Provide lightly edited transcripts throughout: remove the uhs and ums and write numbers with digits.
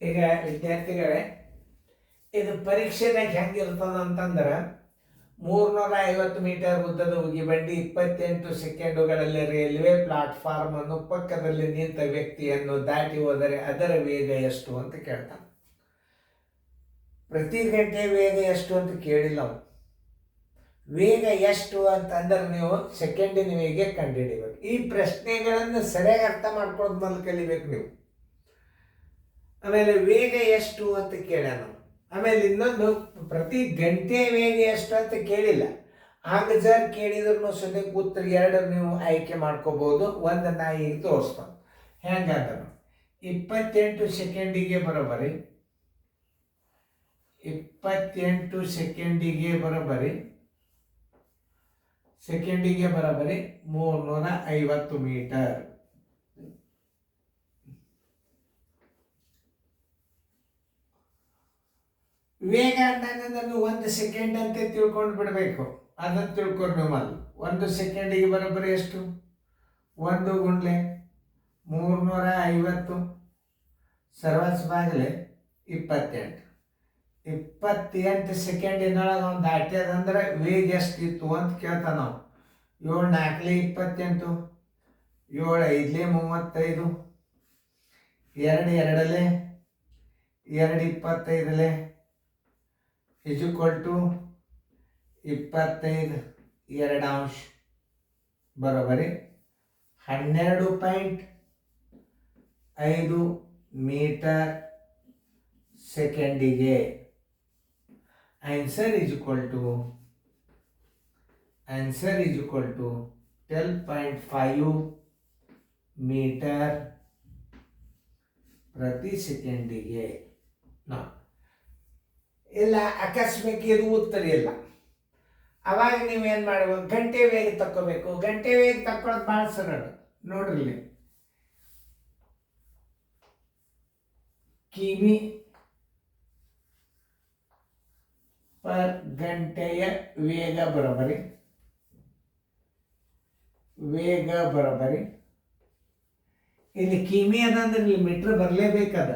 ಈಗ ವಿದ್ಯಾರ್ಥಿಗಳೇ, ಇದು ಪರೀಕ್ಷೆದಾಗ ಹೆಂಗಿರ್ತದಂತಂದ್ರೆ 350 ಮೀಟರ್ ಉದ್ದದ ಉಗಿಬಂಡಿ 28 ಸೆಕೆಂಡುಗಳಲ್ಲಿ ರೈಲ್ವೆ ಪ್ಲಾಟ್ಫಾರ್ಮ್ ಅನ್ನು ಪಕ್ಕದಲ್ಲಿ ನಿಂತ ವ್ಯಕ್ತಿಯನ್ನು ದಾಟಿ ಹೋದರೆ ಅದರ ವೇಗ ಎಷ್ಟು ಅಂತ ಕೇಳ್ತಾನೆ. ಪ್ರತಿ ಗಂಟೆ ವೇಗ ಎಷ್ಟು ಅಂತ ಕೇಳಿಲ್ಲ ಅವನು. ವೇಗ ಎಷ್ಟು ಅಂತಂದ್ರೆ ನೀವು ಸೆಕೆಂಡಿನ ವೇಗ ಕಂಡುಹಿಡಿಬೇಕು. ಈ ಪ್ರಶ್ನೆಗಳನ್ನು ಸರಿಯಾಗಿ ಅರ್ಥ ಮಾಡ್ಕೊಳ್ಳೋದು ಮೊದಲು ಕಲಿಬೇಕು ನೀವು. ಆಮೇಲೆ ವೇಗ ಎಷ್ಟು ಅಂತ ಕೇಳ್ಯಾನ. ಆಮೇಲೆ ಇನ್ನೊಂದು, ಪ್ರತಿ ಗಂಟೆ ವೇಗ ಎಷ್ಟು ಅಂತ ಕೇಳಿಲ್ಲ. ಜರ್ ಕೇಳಿದ್ರು ಸದ್ಯಕ್ಕೆ ಉತ್ತರ ಎರಡು ನೀವು ಆಯ್ಕೆ ಮಾಡ್ಕೋಬಹುದು. ಒಂದು ನಾ ಈಗ ತೋರಿಸ್ತಾನೆ ಹೆಂಗಂದ್ರೆ 28 ಸೆಕೆಂಡಿಗೆ ಬರೋಬರಿ 28 ಸೆಕೆಂಡಿಗೆ ಬರೋಬರಿ 350 ಮೀಟರ್. ವೇಗ ಅಂದಾಗ ನೀವು 1 ಸೆಕೆಂಡ್ ಅಂತ ತಿಳ್ಕೊಂಡು ಬಿಡಬೇಕು. ಅದನ್ನು ತಿಳ್ಕೊಂಡು ನೀವು ಮೊದಲು 1 ಸೆಕೆಂಡಿಗೆ ಬರೋಬ್ಬರಿ ಎಷ್ಟು? 1 ಗುಂಡ್ಲೆ 350 ಸರ್ವಸ್ ಬಾಗಿಲೆ 28 ಸೆಕೆಂಡಿನೊಳಗೆ ಅವ್ನು ದಾಟ್ಯದಂದ್ರೆ ವೇಗ ಎಷ್ಟಿತ್ತು ಅಂತ ಕೇಳ್ತಾನೆ ನಾವು. 7 4 28, 7 5 35, 2 2 2 25 = 25 2 ಬರೋಬರಿ 12.5 ಮೀಟರ್ ಸೆಕೆಂಡಿಗೆ. ಆನ್ಸರ್ = 12.5 ಮೀಟರ್ ಪ್ರತಿ ಸೆಕೆಂಡಿಗೆ. ಇಲ್ಲ ಅಕಸ್ಮಾತ್ ಇದು ಉತ್ತರ ಇಲ್ಲ, ಅವಾಗ ನೀವೇನು ಮಾಡಬೇಕು? ಗಂಟೆ ವೇಗ ತಕ್ಕೋಬೇಕು. ಗಂಟೆ ವೇಗ ತಕ್ಕೊಳ್ಳೋದು ಭಾಳ ಸರಳ ನೋಡ್ರಿ. ಕಿಮಿ ಪರ್ ಗಂಟೆಯ ವೇಗ ಬರೋಬರಿ ಇಲ್ಲಿ ಕಿಮಿ ಅದಂದ್ರೆ ಇಲ್ಲಿ ಮೀಟರ್ ಬರಲೇಬೇಕದ.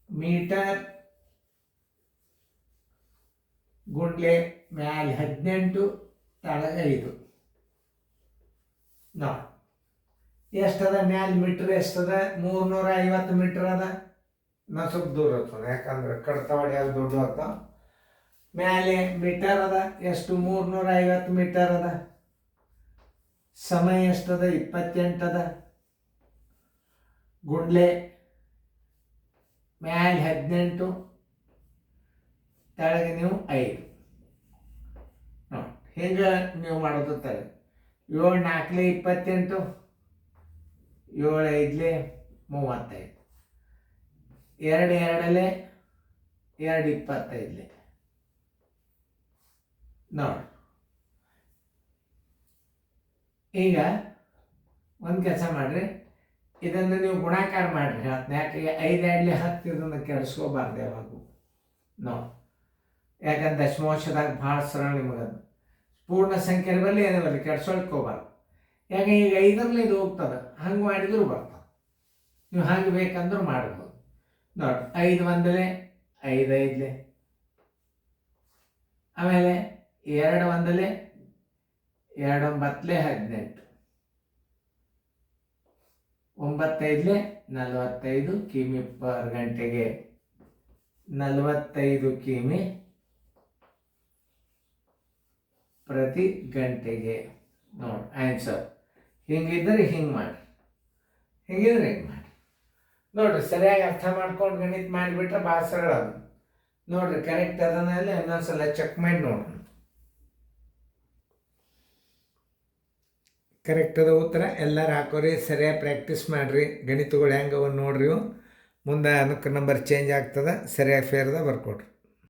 ಮೀಟರ್ ಗುಂಡ್ಲೆ ಮ್ಯಾಲೆ 18 ತಳಗ 5. ಎಷ್ಟದ ಮ್ಯಾಲೆ ಮೀಟರ್ ಎಷ್ಟದ? 350 ಮೀಟರ್ ಅದ. ನಾ ಸ್ವಲ್ಪ ದೂರ ಆಗ್ತದೆ, ಯಾಕಂದ್ರೆ ಕಡ್ತಾವಡಿ ಅದು ದೊಡ್ಡ ಆಗ್ತಾವ. ಮ್ಯಾಲೆ ಮೀಟರ್ ಅದ ಎಷ್ಟು? 350 ಮೀಟರ್ ಅದ. ಸಮಯ ಎಷ್ಟದ? 28 ಅದ. ಗುಂಡ್ಲೆ ಮ್ಯಾಲೆ 18 ತೆಳಗೆ ನೀವು 5. ಹಿಂಗೆ ನೀವು ಮಾಡೋದು ತಾರೆ. 7 4 28, 7 5 35, 2 2 2 25 ನೋಡಿ. ಈಗ ಒಂದು ಕೆಲಸ ಮಾಡಿರಿ, ಇದನ್ನು ನೀವು ಗುಣಾಕಾರ ಮಾಡಿರಿ 10. ಯಾಕೆ 5 2 10 ಇದನ್ನು ಕೆಡಿಸ್ಕೋಬಾರ್ದು ಯಾವಾಗೂ ನೋಡಿ. ಯಾಕಂದ್ರೆ ದಶಮಾಂಶದಾಗ ಭಾಳ ಸರಳ ನಿಮಗದು. ಪೂರ್ಣ ಸಂಖ್ಯೆ ಬರಲಿ ಏನೇ ಬರಲಿ ಕೆಡ್ಸೋಳ್ಕೋಬಾರ್ದು. ಯಾಕೆ ಈಗ 5ರಲ್ಲಿ ಇದು ಹೋಗ್ತದೆ, ಹಂಗೆ ಮಾಡಿದ್ರು ಬರ್ತದೆ. ನೀವು ಹಂಗೆ ಬೇಕಂದ್ರೂ ಮಾಡ್ಬೋದು ನೋಡಿ. 5 1 5 5, ಆಮೇಲೆ 2 1 2 9 18, 9 5 45 ಕಿಮಿ ಪರ್ ಗಂಟೆಗೆ 45 ಕಿಮಿ ಪ್ರತಿ ಗಂಟೆಗೆ ನೋಡಿ. ಆನ್ಸರ್ ಹಿಂಗಿದ್ರೆ ಹಿಂಗೆ ಮಾಡಿ, ಹಿಂಗಿದ್ರೆ ಹಿಂಗೆ ಮಾಡಿ ನೋಡ್ರಿ. ಸರಿಯಾಗಿ ಅರ್ಥ ಮಾಡ್ಕೊಂಡು ಗಣಿತ ಮಾಡಿಬಿಟ್ರೆ ಭಾಳ ಸರಳ ಅದು ನೋಡ್ರಿ. ಕರೆಕ್ಟ್ ಅದನ್ನೆಲ್ಲ ಇನ್ನೊಂದ್ಸಲ ಚೆಕ್ ಮಾಡಿ ನೋಡ್ರಿ. ಕರೆಕ್ಟ್ ಅದ ಉತ್ತರ ಎಲ್ಲರೂ ಹಾಕೋರಿ. ಸರಿಯಾಗಿ ಪ್ರಾಕ್ಟೀಸ್ ಮಾಡಿರಿ. ಗಣಿತಗಳು ಹೆಂಗವ ನೋಡ್ರಿ. ಮುಂದೆ ಅದಕ್ಕೆ ನಂಬರ್ ಚೇಂಜ್ ಆಗ್ತದೆ. ಸರಿಯಾಗಿ ಫೇರ್ದ ಬರ್ಕೊಡ್ರಿ.